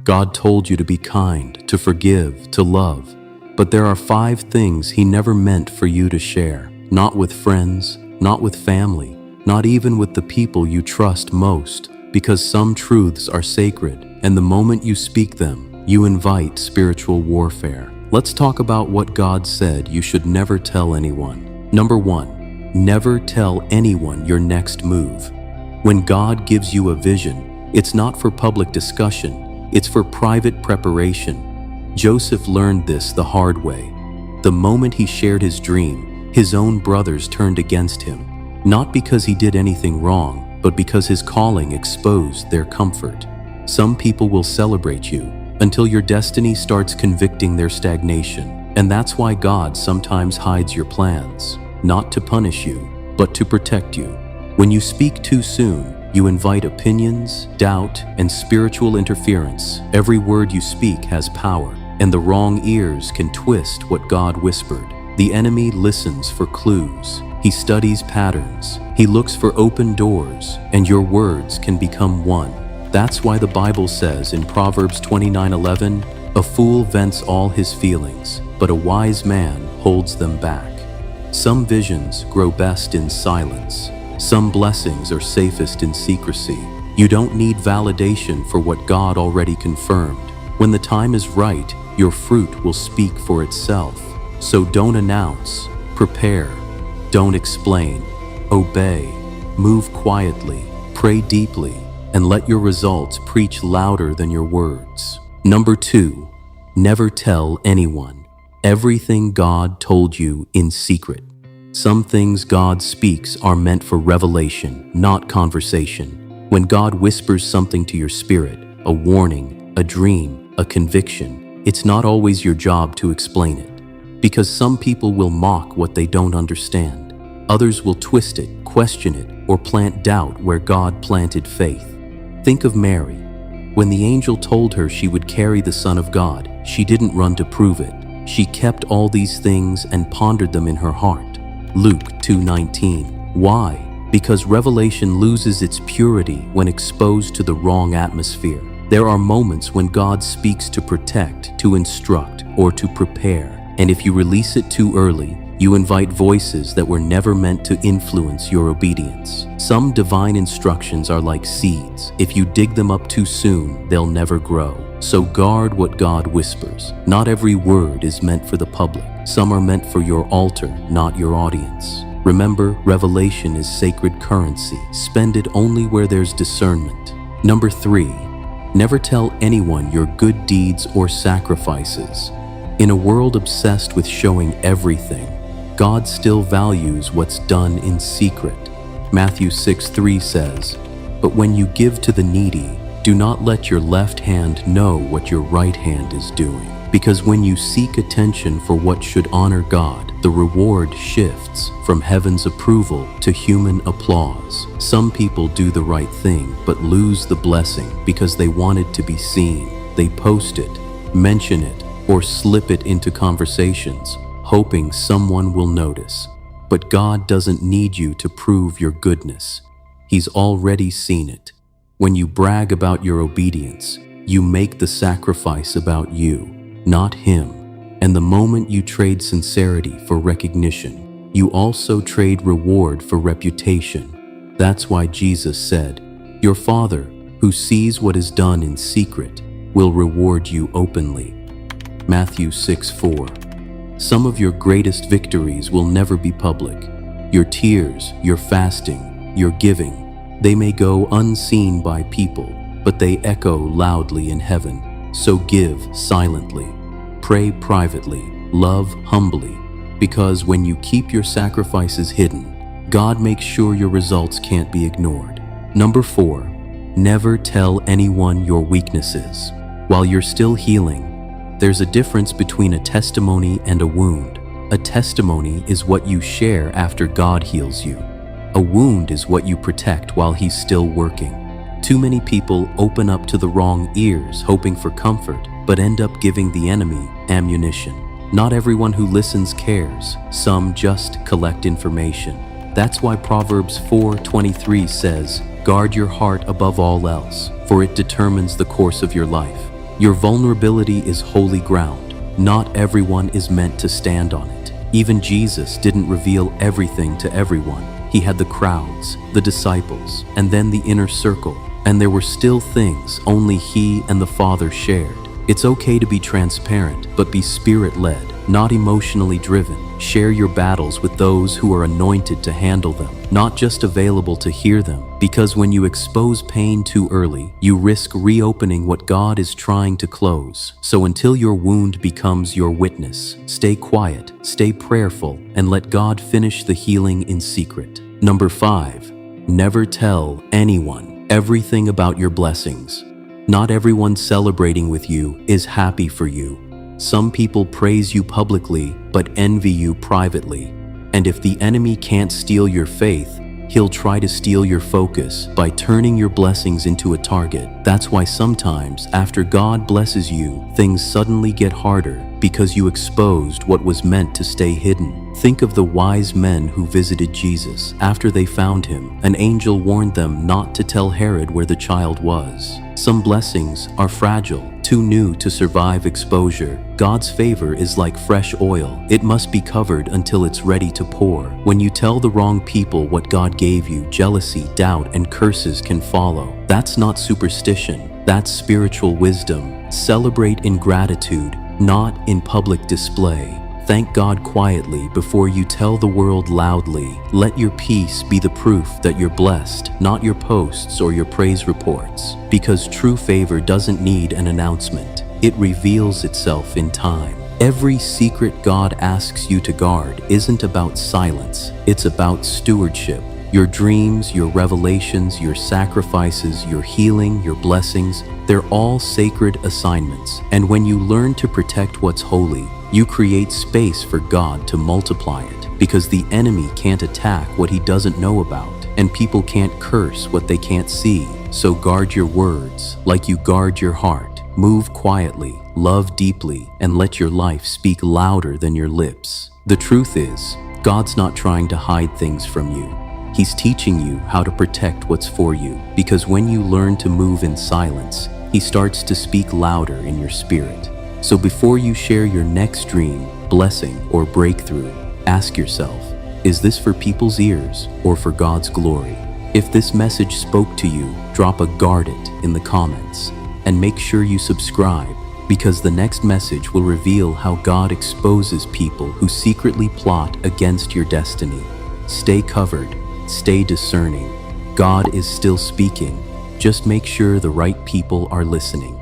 God told you to be kind, to forgive, to love. But there are 5 things He never meant for you to share. Not with friends, not with family, not even with the people you trust most, because some truths are sacred, and the moment you speak them, you invite spiritual warfare. Let's talk about what God said you should never tell anyone. Number 1, never tell anyone your next move. When God gives you a vision, it's not for public discussion, it's for private preparation. Joseph learned this the hard way. The moment he shared his dream, his own brothers turned against him, not because he did anything wrong, but because his calling exposed their comfort. Some people will celebrate you until your destiny starts convicting their stagnation, and that's why God sometimes hides your plans, not to punish you, but to protect you. When you speak too soon, you invite opinions, doubt, and spiritual interference. Every word you speak has power, and the wrong ears can twist what God whispered. The enemy listens for clues. He studies patterns. He looks for open doors, and your words can become one. That's why the Bible says in Proverbs 29:11, "A fool vents all his feelings, but a wise man holds them back." Some visions grow best in silence. Some blessings are safest in secrecy. You don't need validation for what God already confirmed. When the time is right, your fruit will speak for itself. So don't announce, prepare, don't explain, obey, move quietly, pray deeply, and let your results preach louder than your words. Number 2, never tell anyone everything God told you in secret. Some things God speaks are meant for revelation, not conversation. When God whispers something to your spirit, a warning, a dream, a conviction, it's not always your job to explain it. Because some people will mock what they don't understand. Others will twist it, question it, or plant doubt where God planted faith. Think of Mary. When the angel told her she would carry the Son of God, she didn't run to prove it. She kept all these things and pondered them in her heart. Luke 2:19. Why? Because revelation loses its purity when exposed to the wrong atmosphere. There are moments when God speaks to protect, to instruct, or to prepare. And if you release it too early, you invite voices that were never meant to influence your obedience. Some divine instructions are like seeds. If you dig them up too soon, they'll never grow. So guard what God whispers. Not every word is meant for the public. Some are meant for your altar, not your audience. Remember, revelation is sacred currency. Spend it only where there's discernment. Number 3, never tell anyone your good deeds or sacrifices. In a world obsessed with showing everything, God still values what's done in secret. Matthew 6:3 says, "But when you give to the needy, do not let your left hand know what your right hand is doing." Because when you seek attention for what should honor God, the reward shifts from heaven's approval to human applause. Some people do the right thing but lose the blessing because they want it to be seen. They post it, mention it, or slip it into conversations, hoping someone will notice. But God doesn't need you to prove your goodness. He's already seen it. When you brag about your obedience, you make the sacrifice about you, not Him. And the moment you trade sincerity for recognition, you also trade reward for reputation. That's why Jesus said, "Your Father, who sees what is done in secret, will reward you openly." Matthew 6:4. Some of your greatest victories will never be public. Your tears, your fasting, your giving, they may go unseen by people, but they echo loudly in heaven. So give silently, pray privately, love humbly, because when you keep your sacrifices hidden, God makes sure your results can't be ignored. Number 4, never tell anyone your weaknesses. While you're still healing, there's a difference between a testimony and a wound. A testimony is what you share after God heals you. A wound is what you protect while He's still working. Too many people open up to the wrong ears hoping for comfort, but end up giving the enemy ammunition. Not everyone who listens cares. Some just collect information. That's why Proverbs 4:23 says, "Guard your heart above all else, for it determines the course of your life." Your vulnerability is holy ground. Not everyone is meant to stand on it. Even Jesus didn't reveal everything to everyone. He had the crowds, the disciples, and then the inner circle. And there were still things only he and the Father shared. It's okay to be transparent, but be spirit-led, not emotionally driven. Share your battles with those who are anointed to handle them, not just available to hear them. Because when you expose pain too early, you risk reopening what God is trying to close. So until your wound becomes your witness, stay quiet, stay prayerful, and let God finish the healing in secret. Number 5, never tell anyone everything about your blessings. Not everyone celebrating with you is happy for you. Some people praise you publicly but envy you privately. And if the enemy can't steal your faith, he'll try to steal your focus by turning your blessings into a target. That's why sometimes after God blesses you, things suddenly get harder because you exposed what was meant to stay hidden. Think of the wise men who visited Jesus. After they found him, an angel warned them not to tell Herod where the child was. Some blessings are fragile, too new to survive exposure. God's favor is like fresh oil. It must be covered until it's ready to pour. When you tell the wrong people what God gave you, jealousy, doubt, and curses can follow. That's not superstition. That's spiritual wisdom. Celebrate in gratitude, not in public display. Thank God quietly before you tell the world loudly. Let your peace be the proof that you're blessed, not your posts or your praise reports. Because true favor doesn't need an announcement. It reveals itself in time. Every secret God asks you to guard isn't about silence. It's about stewardship. Your dreams, your revelations, your sacrifices, your healing, your blessings, they're all sacred assignments. And when you learn to protect what's holy, you create space for God to multiply it. Because the enemy can't attack what he doesn't know about, and people can't curse what they can't see. So guard your words like you guard your heart. Move quietly, love deeply, and let your life speak louder than your lips. The truth is, God's not trying to hide things from you. He's teaching you how to protect what's for you, because when you learn to move in silence, he starts to speak louder in your spirit. So before you share your next dream, blessing, or breakthrough, ask yourself, is this for people's ears or for God's glory? If this message spoke to you, drop a "guard it" in the comments, and make sure you subscribe, because the next message will reveal how God exposes people who secretly plot against your destiny. Stay covered. Stay discerning. God is still speaking. Just make sure the right people are listening.